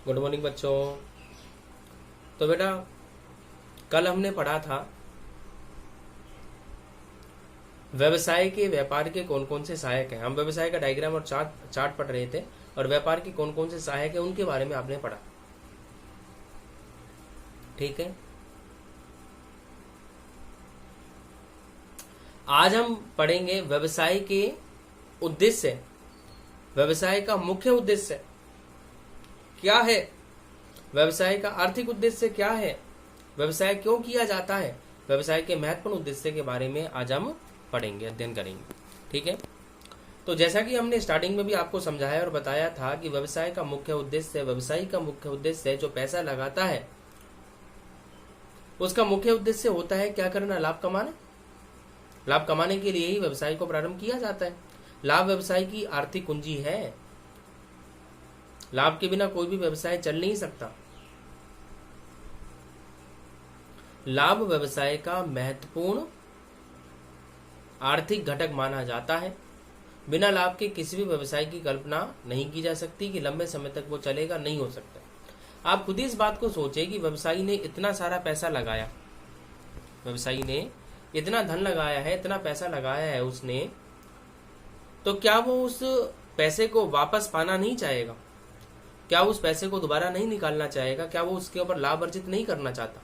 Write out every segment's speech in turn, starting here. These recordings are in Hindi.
गुड मॉर्निंग बच्चों। तो बेटा कल हमने पढ़ा था व्यवसाय के व्यापार के कौन कौन से सहायक हैं। हम व्यवसाय का डायग्राम और चार्ट पढ़ रहे थे और व्यापार के कौन कौन से सहायक हैं उनके बारे में आपने पढ़ा। ठीक है, आज हम पढ़ेंगे व्यवसाय के उद्देश्य। व्यवसाय का मुख्य उद्देश्य क्या है, व्यवसाय का आर्थिक उद्देश्य क्या है, व्यवसाय क्यों किया जाता है, व्यवसाय के महत्वपूर्ण उद्देश्य के बारे में आज हम पढ़ेंगे, अध्ययन करेंगे। ठीक है, तो जैसा कि हमने स्टार्टिंग में भी आपको समझाया और बताया था कि व्यवसाय का मुख्य उद्देश्य, व्यवसायी का मुख्य उद्देश्य जो पैसा लगाता है उसका मुख्य उद्देश्य होता है क्या करना, लाभ कमाना। लाभ कमाने के लिए ही व्यवसाय को प्रारंभ किया जाता है। लाभ व्यवसाय की आर्थिक कुंजी है। लाभ के बिना कोई भी व्यवसाय चल नहीं सकता। लाभ व्यवसाय का महत्वपूर्ण आर्थिक घटक माना जाता है। बिना लाभ के किसी भी व्यवसाय की कल्पना नहीं की जा सकती कि लंबे समय तक वो चलेगा, नहीं हो सकता। आप खुद ही इस बात को सोचें कि व्यवसायी ने इतना सारा पैसा लगाया, व्यवसायी ने इतना धन लगाया है, इतना पैसा लगाया है उसने, तो क्या वो उस पैसे को वापस पाना नहीं चाहेगा? क्या उस पैसे को दोबारा नहीं निकालना चाहेगा? क्या वो उसके ऊपर लाभ अर्जित नहीं करना चाहता?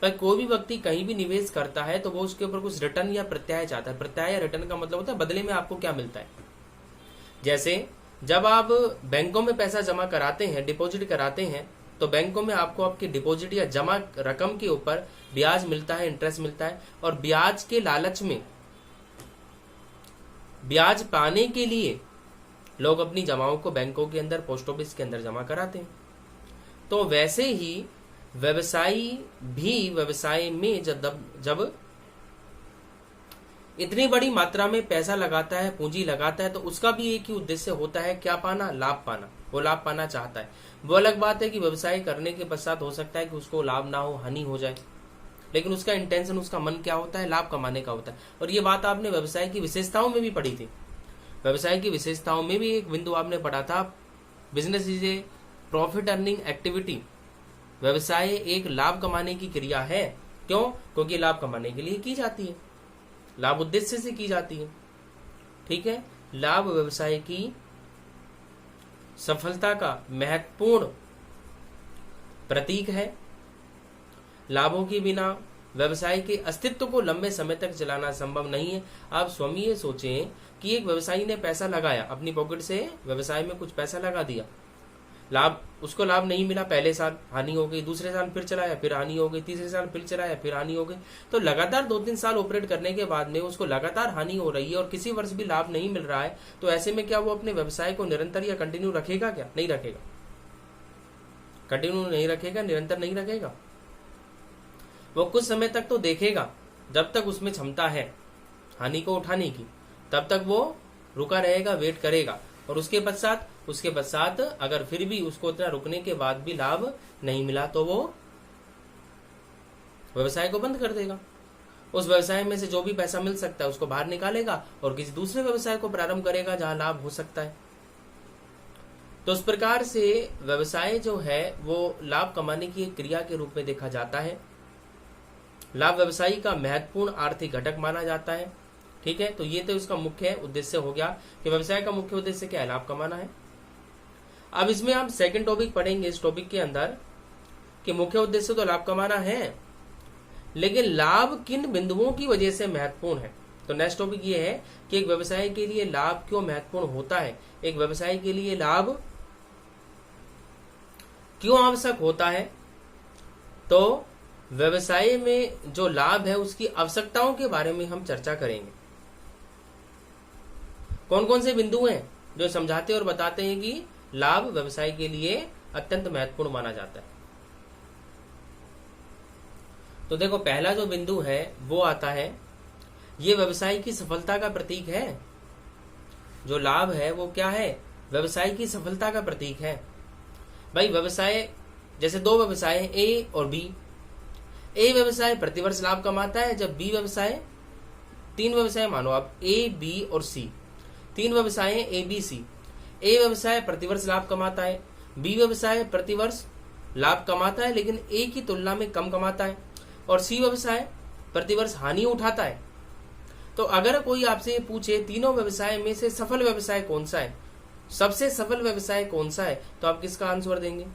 पर कोई भी व्यक्ति कहीं भी निवेश करता है तो वो उसके ऊपर कुछ रिटर्न या प्रत्याय चाहता है। प्रत्याय या रिटर्न का मतलब होता है बदले में आपको क्या मिलता है। जैसे जब आप बैंकों में पैसा जमा कराते हैं, डिपॉजिट कराते हैं, तो बैंकों में आपको आपकी डिपॉजिट या जमा रकम के ऊपर ब्याज मिलता है, इंटरेस्ट मिलता है, और ब्याज के लालच में, ब्याज पाने के लिए लोग अपनी जमाओं को बैंकों के अंदर, पोस्ट ऑफिस के अंदर जमा कराते हैं। तो वैसे ही व्यवसायी भी व्यवसाय में जब इतनी बड़ी मात्रा में पैसा लगाता है, पूंजी लगाता है, तो उसका भी एक ही उद्देश्य होता है, क्या पाना, लाभ पाना। वो लाभ पाना चाहता है। वो अलग बात है कि व्यवसाय करने के पश्चात हो सकता है कि उसको लाभ ना हो, हानि हो जाए, लेकिन उसका इंटेंशन, उसका मन क्या होता है, लाभ कमाने का होता है। और ये बात आपने व्यवसाय की विशेषताओं में भी पढ़ी थी। व्यवसाय की विशेषताओं में भी एक बिंदु आपने पढ़ा था, business is a profit earning activity. व्यवसाय एक लाभ कमाने की क्रिया है। क्यों? क्योंकि लाभ कमाने के लिए की जाती है, लाभ उद्देश्य से की जाती है। ठीक है, लाभ व्यवसाय की सफलता का महत्वपूर्ण प्रतीक है। लाभों के बिना व्यवसाय के अस्तित्व को लंबे समय तक चलाना संभव नहीं है। आप स्वयं ये सोचें कि एक व्यवसायी ने पैसा लगाया, अपनी पॉकेट से व्यवसाय में कुछ पैसा लगा दिया, उसको लाभ नहीं मिला, पहले साल हानि हो गई, दूसरे साल फिर चलाया, फिर हानि हो गई, तीसरे साल फिर चलाया, फिर हानि हो गई। तो लगातार 2-3 साल ऑपरेट करने के बाद में उसको लगातार हानि हो रही है और किसी वर्ष भी लाभ नहीं मिल रहा है, तो ऐसे में क्या वो अपने व्यवसाय को निरंतर या कंटिन्यू रखेगा? क्या नहीं रखेगा? कंटिन्यू नहीं रखेगा, निरंतर नहीं रखेगा। वो कुछ समय तक तो देखेगा, जब तक उसमें क्षमता है हानि को उठाने की, तब तक वो रुका रहेगा, वेट करेगा। और उसके पश्चात अगर फिर भी उसको इतना रुकने के बाद भी लाभ नहीं मिला तो वो व्यवसाय को बंद कर देगा। उस व्यवसाय में से जो भी पैसा मिल सकता है उसको बाहर निकालेगा और किसी दूसरे व्यवसाय को प्रारंभ करेगा जहां लाभ हो सकता है। तो इस प्रकार से व्यवसाय जो है वो लाभ कमाने की एक क्रिया के रूप में देखा जाता है। लाभ व्यवसायी का महत्वपूर्ण आर्थिक घटक माना जाता है। ठीक है, तो ये तो इसका मुख्य उद्देश्य हो गया कि व्यवसाय का मुख्य उद्देश्य क्या है, लाभ कमाना है। अब इसमें हम सेकंड टॉपिक पढ़ेंगे इस टॉपिक के अंदर कि मुख्य उद्देश्य तो लाभ कमाना है, लेकिन लाभ किन बिंदुओं की वजह से महत्वपूर्ण है। तो नेक्स्ट टॉपिक ये है कि एक व्यवसाय के लिए लाभ क्यों महत्वपूर्ण होता है, एक व्यवसाय के लिए लाभ क्यों आवश्यक होता है। तो व्यवसाय में जो लाभ है उसकी आवश्यकताओं के बारे में हम चर्चा करेंगे। कौन कौन से बिंदु हैं जो समझाते और बताते हैं कि लाभ व्यवसाय के लिए अत्यंत महत्वपूर्ण माना जाता है। तो देखो, पहला जो बिंदु है वो आता है, ये व्यवसाय की सफलता का प्रतीक है। जो लाभ है वो क्या है, व्यवसाय की सफलता का प्रतीक है। भाई व्यवसाय, जैसे दो व्यवसाय है, ए और बी। ए व्यवसाय प्रतिवर्ष लाभ कमाता है, जब बी व्यवसाय, 3 व्यवसाय मानो आप, ए बी और सी, 3 व्यवसाय है, ए बी सी। ए व्यवसाय प्रतिवर्ष लाभ कमाता है, बी व्यवसाय प्रतिवर्ष लाभ कमाता है लेकिन ए की तुलना में कम कमाता है, और सी व्यवसाय प्रतिवर्ष हानि उठाता है। तो अगर कोई आपसे ये पूछे तीनों व्यवसाय में से सफल व्यवसाय कौन सा है, सबसे सफल व्यवसाय कौन सा है, तो आप किसका आंसर देंगे?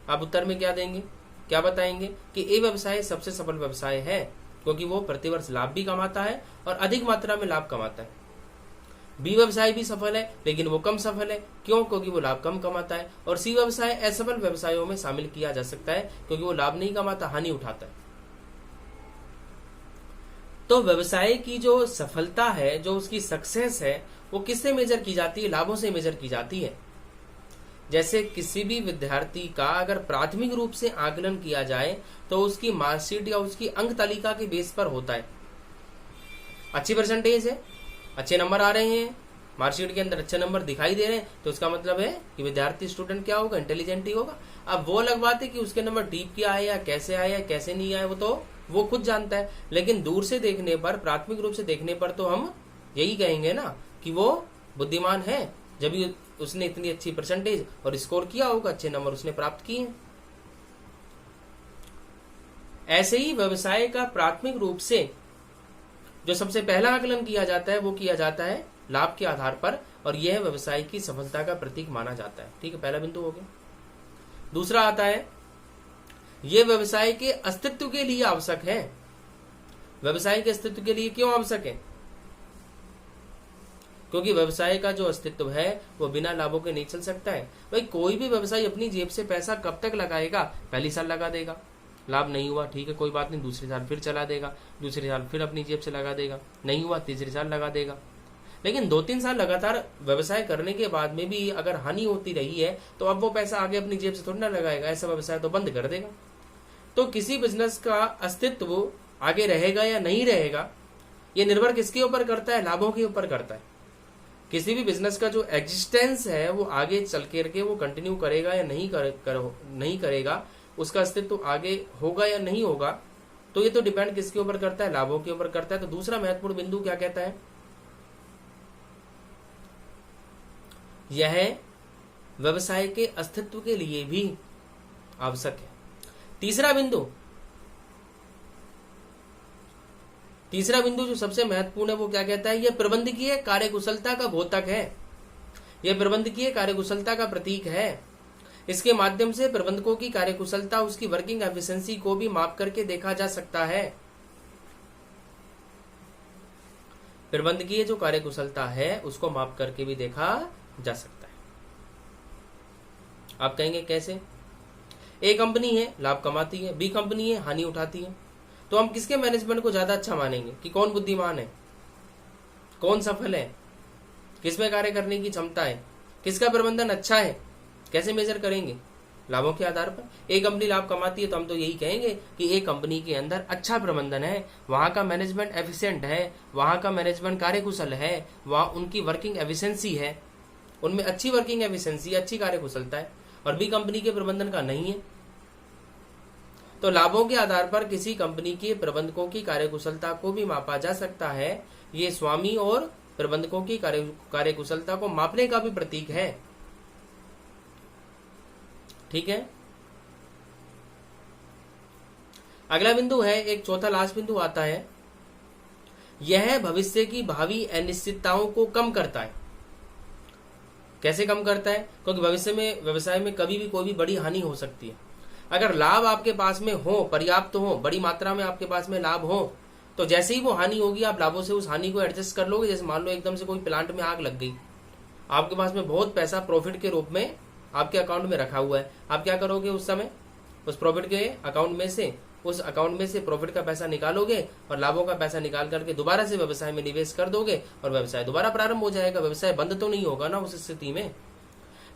आप उत्तर में क्या देंगे, क्या बताएंगे कि ए व्यवसाय सबसे सफल व्यवसाय है क्योंकि वो प्रतिवर्ष लाभ भी कमाता है और अधिक मात्रा में लाभ कमाता है। बी व्यवसाय भी सफल है लेकिन वो कम सफल है, क्यों? क्योंकि वो लाभ कम कमाता है। और सी व्यवसाय असफल व्यवसायों में शामिल किया जा सकता है क्योंकि वो लाभ नहीं कमाता, हानि उठाता है। तो व्यवसाय की जो सफलता है, जो उसकी सक्सेस है, वो किससे मेजर की जाती है? लाभों से मेजर की जाती है। जैसे किसी भी विद्यार्थी का अगर प्राथमिक रूप से आकलन किया जाए तो उसकी मार्कशीट या उसकी अंक तालिका के बेस पर होता है। अच्छी परसेंटेज है, अच्छे नंबर आ रहे हैं, मार्कशीट के अंदर अच्छे नंबर दिखाई दे रहे हैं, तो इसका मतलब है कि विद्यार्थी स्टूडेंट क्या होगा? इंटेलिजेंट ही होगा। अब वो अलग बात है कि उसके नंबर ठीक क्या आए या कैसे आए या कैसे नहीं आए, वो तो वो खुद जानता है। लेकिन दूर से देखने पर, प्राथमिक रूप से देखने पर तो हम यही कहेंगे ना कि वो बुद्धिमान है, जब भी उसने इतनी अच्छी परसेंटेज और स्कोर किया होगा, अच्छे नंबर उसने प्राप्त किए। ऐसे ही व्यवसाय का प्राथमिक रूप से जो सबसे पहला आकलन किया जाता है वो किया जाता है लाभ के आधार पर, और यह व्यवसाय की सफलता का प्रतीक माना जाता है। ठीक है, पहला बिंदु हो गया। दूसरा आता है, यह व्यवसाय के अस्तित्व के लिए आवश्यक है। व्यवसाय के अस्तित्व के लिए क्यों आवश्यक है? क्योंकि व्यवसाय का जो अस्तित्व है वो बिना लाभों के नहीं चल सकता है। भाई कोई भी व्यवसायी अपनी जेब से पैसा कब तक लगाएगा? पहली साल लगा देगा, लाभ नहीं हुआ, ठीक है कोई बात नहीं, दूसरे साल फिर चला देगा, दूसरे साल फिर अपनी जेब से लगा देगा, नहीं हुआ तीसरे साल लगा देगा। लेकिन 2-3 साल लगातार व्यवसाय करने के बाद में भी अगर हानि होती रही है तो अब वो पैसा आगे अपनी जेब से थोड़ी ना लगाएगा, ऐसा व्यवसाय तो बंद कर देगा। तो किसी बिजनेस का अस्तित्व आगे रहेगा या नहीं रहेगा, ये निर्भर किसके ऊपर करता है? लाभों के ऊपर करता है। किसी भी बिजनेस का जो एग्जिस्टेंस है वो आगे चल करके वो कंटिन्यू करेगा या नहीं करेगा, उसका अस्तित्व आगे होगा या नहीं होगा, तो ये तो डिपेंड किसके ऊपर करता है? लाभों के ऊपर करता है। तो दूसरा महत्वपूर्ण बिंदु क्या कहता है? यह व्यवसाय के अस्तित्व के लिए भी आवश्यक है। तीसरा बिंदु जो सबसे महत्वपूर्ण है वो क्या कहता है? यह प्रबंधकीय कार्यकुशलता का द्योतक है, यह प्रबंधकीय कार्यकुशलता का प्रतीक है। इसके माध्यम से प्रबंधकों की कार्यकुशलता, उसकी वर्किंग एफिशिएंसी को भी माप करके देखा जा सकता है। प्रबंधकीय जो कार्यकुशलता है उसको माप करके भी देखा जा सकता है। आप कहेंगे कैसे? ए कंपनी है, लाभ कमाती है, बी कंपनी है, हानि उठाती है, तो हम किसके मैनेजमेंट को ज्यादा अच्छा मानेंगे कि कौन बुद्धिमान है, कौन सफल है, किसमें कार्य करने की क्षमता है, किसका प्रबंधन अच्छा है? कैसे मेजर करेंगे? लाभों के आधार पर। एक कंपनी लाभ कमाती है तो हम तो यही कहेंगे कि एक कंपनी के अंदर अच्छा प्रबंधन है, वहां का मैनेजमेंट एफिशिएंट है, वहां का मैनेजमेंट कार्यकुशल है, वहां उनकी वर्किंग एफिशिएंसी है, उनमें अच्छी वर्किंग एफिशिएंसी, अच्छी कार्यकुशलता है, और बी कंपनी के प्रबंधन का नहीं है। तो लाभों के आधार पर किसी कंपनी के प्रबंधकों की कार्यकुशलता को भी मापा जा सकता है। ये स्वामी और प्रबंधकों की कार्यकुशलता को मापने का भी प्रतीक है। ठीक है, अगला बिंदु है, एक चौथा लास्ट बिंदु आता है, यह भविष्य की भावी अनिश्चितताओं को कम करता है। कैसे कम करता है? क्योंकि भविष्य में व्यवसाय में कभी भी कोई भी बड़ी हानि हो सकती है। अगर लाभ आपके पास में हो, पर्याप्त हो, बड़ी मात्रा में आपके पास में लाभ हो, तो जैसे ही वो हानि होगी आप लाभों से उस हानि को एडजस्ट कर लोगे। जैसे मान लो एकदम से कोई प्लांट में आग लग गई, आपके पास में बहुत पैसा प्रॉफिट के रूप में आपके अकाउंट में रखा हुआ है, आप क्या करोगे? उस समय उस प्रॉफिट के अकाउंट में से, उस अकाउंट में से प्रॉफिट का पैसा निकालोगे और लाभों का पैसा निकाल करके दोबारा से व्यवसाय में निवेश कर दोगे और व्यवसाय दोबारा प्रारंभ हो जाएगा। व्यवसाय बंद तो नहीं होगा ना उस स्थिति में।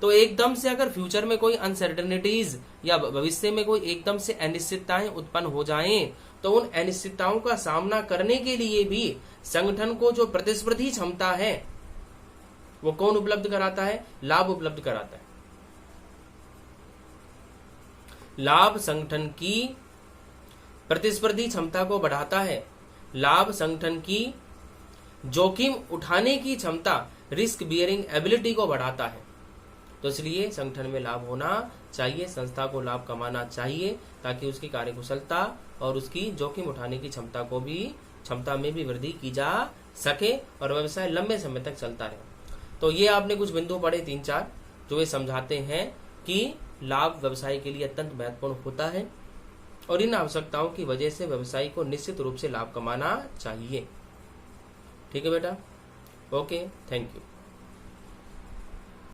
तो एकदम से अगर फ्यूचर में कोई अनसर्टेनिटीज या भविष्य में कोई एकदम से अनिश्चितताएं उत्पन्न हो जाएं, तो उन अनिश्चितताओं का सामना करने के लिए भी संगठन को जो प्रतिस्पर्धी क्षमता है वो कौन उपलब्ध कराता है? लाभ उपलब्ध कराता है। लाभ संगठन की प्रतिस्पर्धी क्षमता को बढ़ाता है। लाभ संगठन की जोखिम उठाने की क्षमता, रिस्क बियरिंग एबिलिटी को बढ़ाता है। तो इसलिए संगठन में लाभ होना चाहिए, संस्था को लाभ कमाना चाहिए, ताकि उसकी कार्यकुशलता और उसकी जोखिम उठाने की क्षमता में भी वृद्धि की जा सके और व्यवसाय लंबे समय तक चलता रहे। तो ये आपने कुछ बिंदु पढ़े 3-4 जो ये समझाते हैं कि लाभ व्यवसाय के लिए अत्यंत महत्वपूर्ण होता है और इन आवश्यकताओं की वजह से व्यवसायी को निश्चित रूप से लाभ कमाना चाहिए। ठीक है बेटा, ओके, थैंक यू।